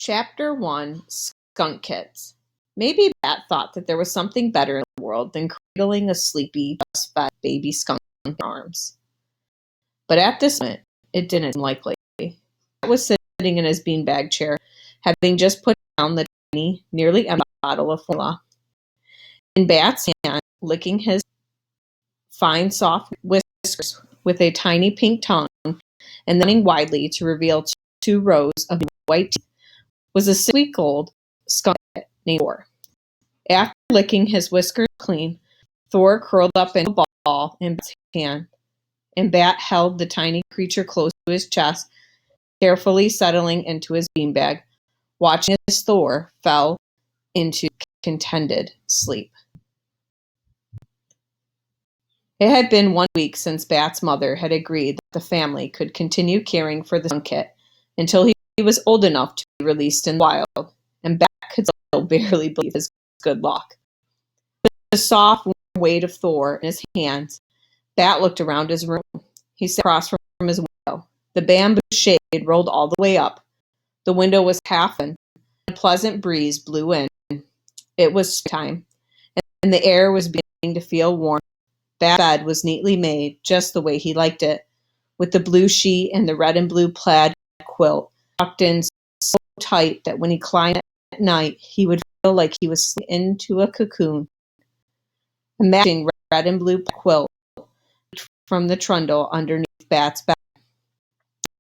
Chapter 1, Skunk Kits. Maybe Bat thought that there was something better in the world than cradling a sleepy, just-fed baby skunk in her arms. But at this moment, it didn't seem likely. Bat was sitting in his beanbag chair, having just put down the tiny, nearly empty bottle of formula. In Bat's hand, licking his fine, soft whiskers with a tiny pink tongue, and then widely to reveal two rows of white teeth, was a 6-week-old skunk named Thor. After licking his whiskers clean, Thor curled up in a ball in Bat's hand, and Bat held the tiny creature close to his chest, carefully settling into his beanbag, watching as Thor fell into contented sleep. It had been 1 week since Bat's mother had agreed that the family could continue caring for the skunk kit until he was old enough to be released in the wild, and Bat could still barely believe his good luck. With the soft, warm weight of Thor in his hands, Bat looked around his room. He sat across from his window. The bamboo shade rolled all the way up. The window was half open, and a pleasant breeze blew in. It was springtime, and the air was beginning to feel warm. Bat's bed was neatly made, just the way he liked it, with the blue sheet and the red and blue plaid quilt tucked in so tight that when he climbed at night, he would feel like he was slipping into a cocoon. A matching red and blue quilt from the trundle underneath Bat's bed.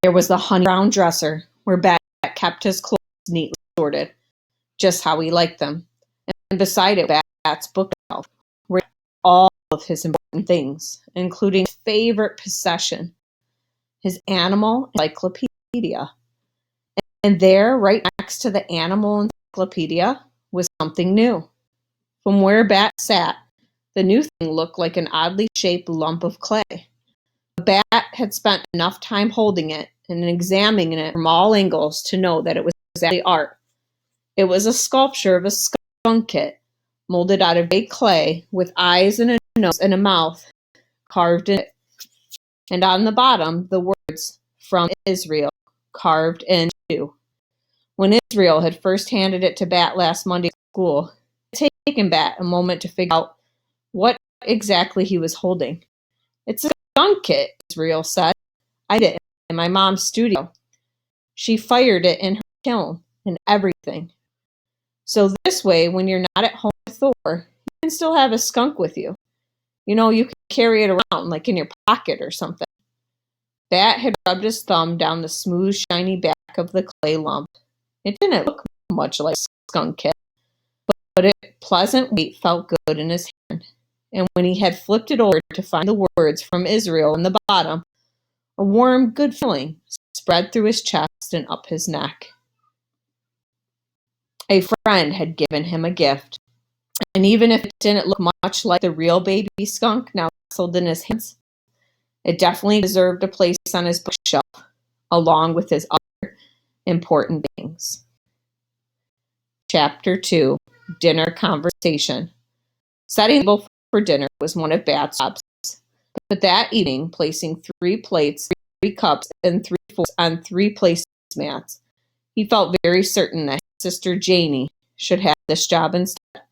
There was the honey brown dresser where Bat kept his clothes neatly sorted, just how he liked them. And beside it, Bat's bookshelf, where all of his important things, including his favorite possession, his animal encyclopedia. And there, right next to the animal encyclopedia, was something new. From where Bat sat, the new thing looked like an oddly shaped lump of clay. Bat had spent enough time holding it and examining it from all angles to know that it was exactly art. It was a sculpture of a skunk kit, molded out of gray clay with eyes and a nose and a mouth carved in it. And on the bottom, the words, "From Israel," carved in too. When Israel had first handed it to Bat last Monday at school, it had taken Bat a moment to figure out what exactly he was holding. "It's a skunk kit," Israel said. "I did it in my mom's studio. She fired it in her kiln and everything. So this way, when you're not at home with Thor, you can still have a skunk with you. You know, you can carry it around like in your pocket or something." Bat had rubbed his thumb down the smooth, shiny back of the clay lump. It didn't look much like a skunk kit, but its pleasant weight felt good in his hand. And when he had flipped it over to find the words "From Israel" in the bottom, a warm, good feeling spread through his chest and up his neck. A friend had given him a gift, and even if it didn't look much like the real baby skunk now nestled in his hands, it definitely deserved a place on his bookshelf, along with his other important things. Chapter 2, Dinner Conversation. Setting the table for dinner was one of Bat's jobs, but that evening, placing 3 plates, 3 cups, and 3 forks on 3 placemats, he felt very certain that his sister Janie should have this job instead.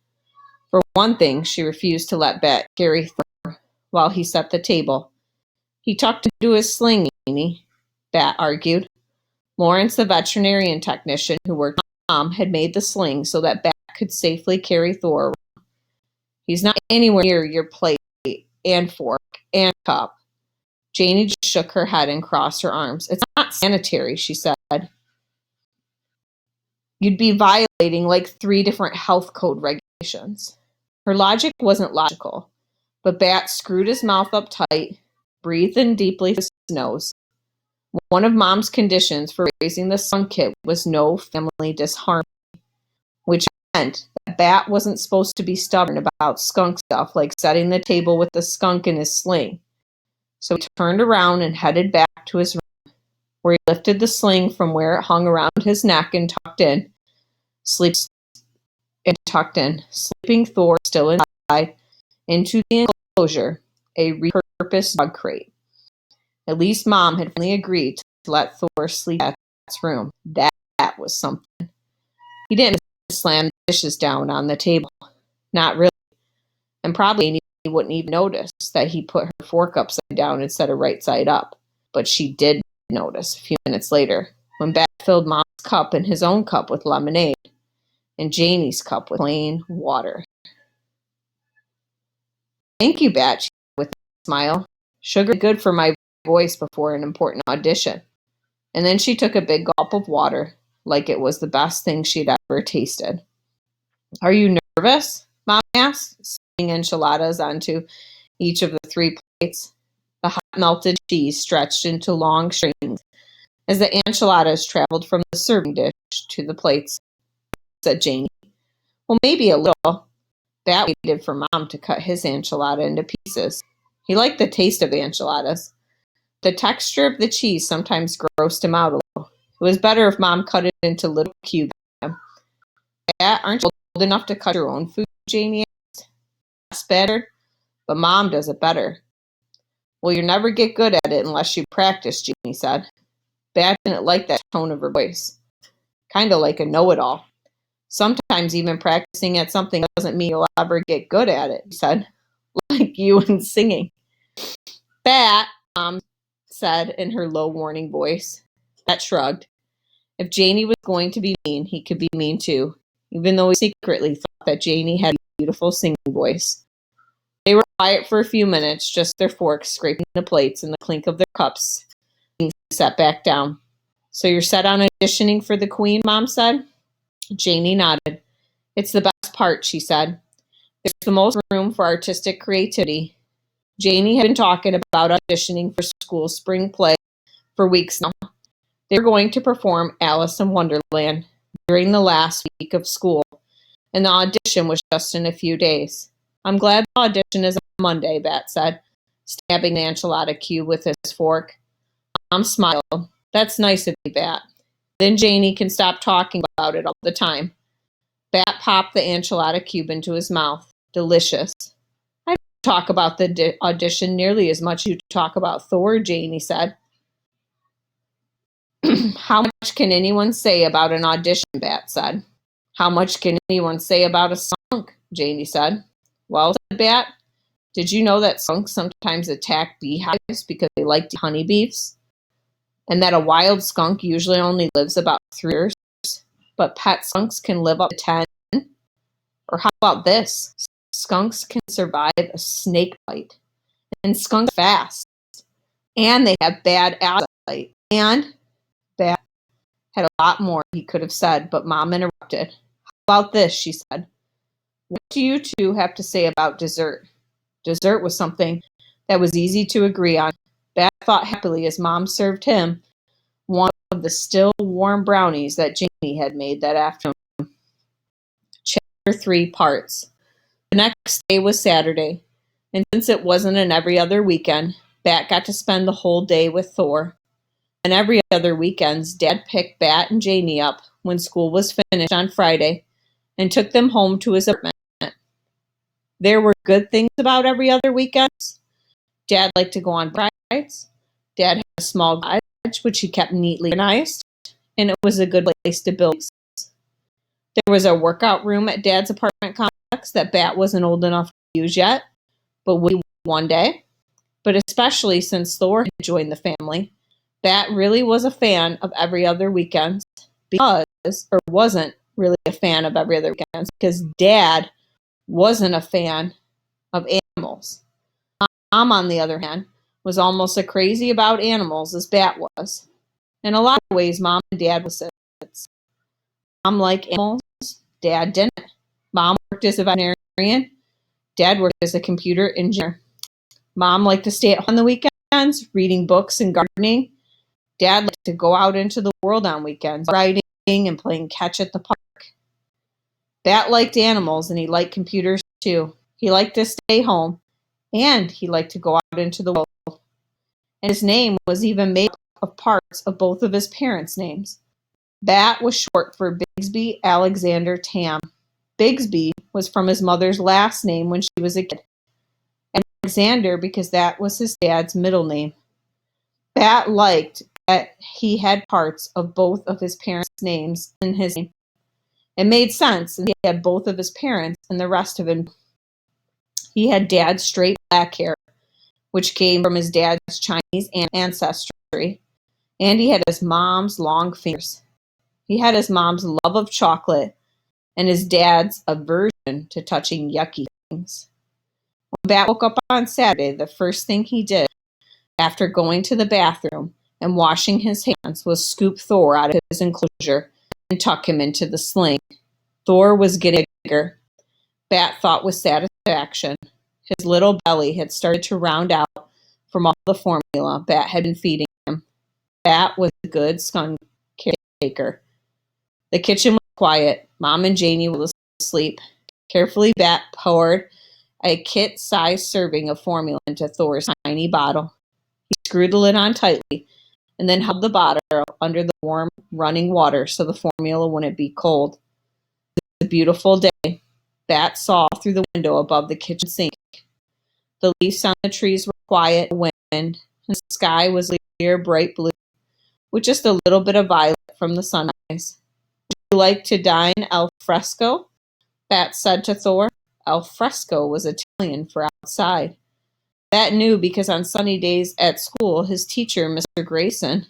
For one thing, she refused to let Bat carry Thor while he set the table. "He tucked into his sling, Janie," Bat argued. Lawrence, the veterinarian technician who worked with Mom, had made the sling so that Bat could safely carry Thor around. "He's not anywhere near your plate and fork and cup." Janie just shook her head and crossed her arms. "It's not sanitary," she said. "You'd be violating like 3 different health code regulations." Her logic wasn't logical, but Bat screwed his mouth up tight, breathed in deeply through his nose. One of Mom's conditions for raising the skunk kit was no family disharmony, which meant that Bat wasn't supposed to be stubborn about skunk stuff like setting the table with the skunk in his sling. So he turned around and headed back to his room, where he lifted the sling from where it hung around his neck and tucked in, sleeping Thor still inside, into the enclosure, a repurposed dog crate. At least Mom had finally agreed to let Thor sleep in Bat's room. That was something. He didn't slam the dishes down on the table. Not really. And probably he wouldn't even notice that he put her fork upside down instead of right side up. But she did notice a few minutes later when Bat filled Mom's cup and his own cup with lemonade and Janie's cup with plain water. Thank you, Bat, she said with a smile. Sugar is good for my voice before an important audition. And then she took a big gulp of water like it was the best thing she'd ever tasted. Are you nervous? Mom asked, spreading enchiladas onto each of the 3 plates. The hot melted cheese stretched into long strings as the enchiladas traveled from the serving dish to the plates, said Janie. Well, maybe a little. Bat waited for Mom to cut his enchilada into pieces. He liked the taste of enchiladas. The texture of the cheese sometimes grossed him out a little. It was better if Mom cut it into little cubes. Bat, aren't you old enough to cut your own food? Janie asked. That's better, but Mom does it better. Well, you'll never get good at it unless you practice, Janie said. Bat didn't like that tone of her voice. Kind of like a know-it-all. Sometimes even practicing at something doesn't mean you'll ever get good at it, he said. Like you and singing. Bat, Mom said in her low warning voice. Bat shrugged. If Janie was going to be mean, he could be mean too, even though he secretly thought that Janie had a beautiful singing voice. They were quiet for a few minutes, just their forks scraping the plates and the clink of their cups being set back down. So you're set on auditioning for the Queen, Mom said. Janie nodded. It's the best part, she said. There's the most room for artistic creativity. Janie had been talking about auditioning for school spring play for weeks now. They were going to perform Alice in Wonderland during the last week of school, and the audition was just in a few days. I'm glad the audition is on Monday, Bat said, stabbing the enchilada cube with his fork. Mom smiled. That's nice of you, Bat. Then Janie can stop talking about it all the time. Bat popped the enchilada cube into his mouth. Delicious. I don't talk about the audition nearly as much as you talk about Thor, Janie said. How much can anyone say about an audition, Bat said. How much can anyone say about a skunk, Janie said. Well, said Bat, did you know that skunks sometimes attack beehives because they like to honeybees? And that a wild skunk usually only lives about 3 years, but pet skunks can live up to 10? Or how about this? Skunks can survive a snake bite. And skunks are fast. And they have bad eyesight. And Bat had a lot more he could have said, but Mom interrupted. How about this, she said. What do you two have to say about dessert? Dessert was something that was easy to agree on. Bat thought happily as Mom served him one of the still warm brownies that Janie had made that afternoon. Chapter 3 parts. The next day was Saturday, and since it wasn't an every other weekend, Bat got to spend the whole day with Thor. And every other weekends, Dad picked Bat and Janie up when school was finished on Friday and took them home to his apartment. There were good things about every other weekend. Dad liked to go on rides. Dad had a small garage, which he kept neatly organized, and it was a good place to build. There was a workout room at Dad's apartment complex that Bat wasn't old enough to use yet, but would one day. But especially since Thor had joined the family, Bat really was a fan of every other weekend wasn't really a fan of every other weekend because Dad wasn't a fan of animals. Mom, on the other hand, was almost as crazy about animals as Bat was. In a lot of ways, Mom and Dad were opposites. Mom liked animals, Dad didn't. Mom worked as a veterinarian, Dad worked as a computer engineer. Mom liked to stay at home on the weekends, reading books and gardening. Dad liked to go out into the world on weekends, riding and playing catch at the park. Bat liked animals and he liked computers too. He liked to stay home and he liked to go out into the world. And his name was even made up of parts of both of his parents' names. Bat was short for Bigsby Alexander Tam. Bigsby was from his mother's last name when she was a kid. And Alexander because that was his dad's middle name. Bat liked that he had parts of both of his parents' names in his name. It made sense, and he had both of his parents and the rest of him. He had Dad's straight black hair, which came from his dad's Chinese ancestry, and he had his mom's long fingers. He had his mom's love of chocolate and his dad's aversion to touching yucky things. When Bat woke up on Saturday, the first thing he did after going to the bathroom and washing his hands was scoop Thor out of his enclosure and tuck him into the sling. Thor was getting bigger. Bat thought with satisfaction. His little belly had started to round out from all the formula Bat had been feeding him. Bat was a good skunk caretaker. The kitchen was quiet. Mom and Janie were asleep. Carefully, Bat poured a kit-sized serving of formula into Thor's tiny bottle. He screwed the lid on tightly and then held the bottle under the warm, running water so the formula wouldn't be cold. It was a beautiful day. Bat saw through the window above the kitchen sink. The leaves on the trees were quiet and wind, and the sky was clear, bright blue, with just a little bit of violet from the sunrise. Would you like to dine al fresco? Bat said to Thor. Al fresco was Italian for outside. Bat knew because on sunny days at school, his teacher, Mr. Grayson,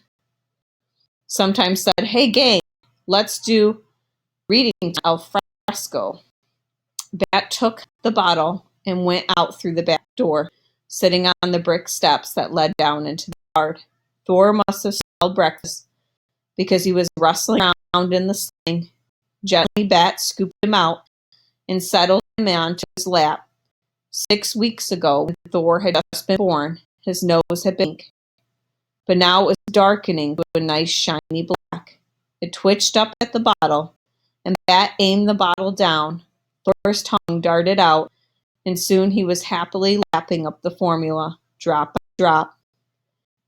sometimes said, "Hey gang, let's do reading to al fresco." Bat took the bottle and went out through the back door, sitting on the brick steps that led down into the yard. Thor must have smelled breakfast because he was rustling around in the sling. Gently, Bat scooped him out and settled him onto his lap. 6 weeks ago, when Thor had just been born, his nose had been pink. But now it was darkening to a nice shiny black. It twitched up at the bottle, and Bat aimed the bottle down. Thor's tongue darted out, and soon he was happily lapping up the formula, drop by drop.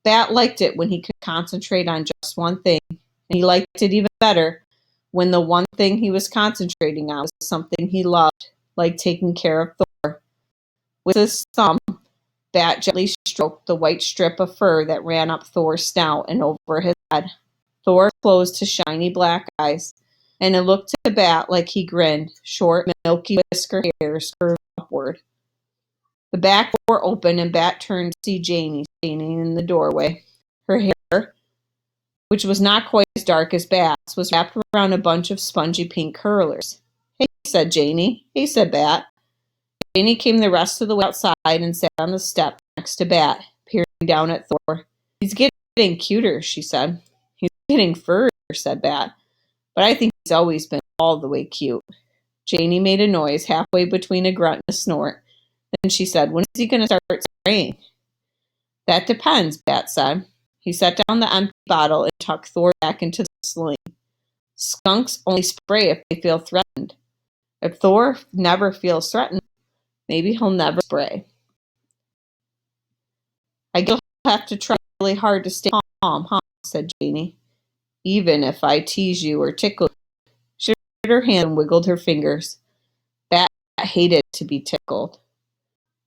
Bat liked it when he could concentrate on just one thing, and he liked it even better when the one thing he was concentrating on was something he loved, like taking care of Thor. With his thumb, Bat gently stroked the white strip of fur that ran up Thor's snout and over his head. Thor closed his shiny black eyes, and it looked to Bat like he grinned, short, milky whisker hairs curved upward. The back door opened, and Bat turned to see Janie standing in the doorway. Her hair, which was not quite as dark as Bat's, was wrapped around a bunch of spongy pink curlers. "Hey," said Janie. "Hey," said Bat. Janie came the rest of the way outside and sat on the step next to Bat, peering down at Thor. "He's getting cuter," she said. "He's getting furrier," said Bat. "But I think he's always been all the way cute." Janie made a noise halfway between a grunt and a snort. Then she said, "When is he going to start spraying?" "That depends," Bat said. He set down the empty bottle and tucked Thor back into the sling. Skunks only spray if they feel threatened. If Thor never feels threatened, maybe he'll never spray. "I guess you'll have to try really hard to stay calm, huh?" said Janie. "Even if I tease you or tickle you." She lifted her hand and wiggled her fingers. Bat hated to be tickled.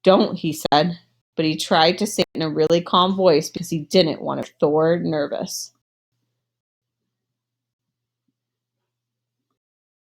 "Don't," he said, but he tried to say it in a really calm voice because he didn't want to make Thor nervous.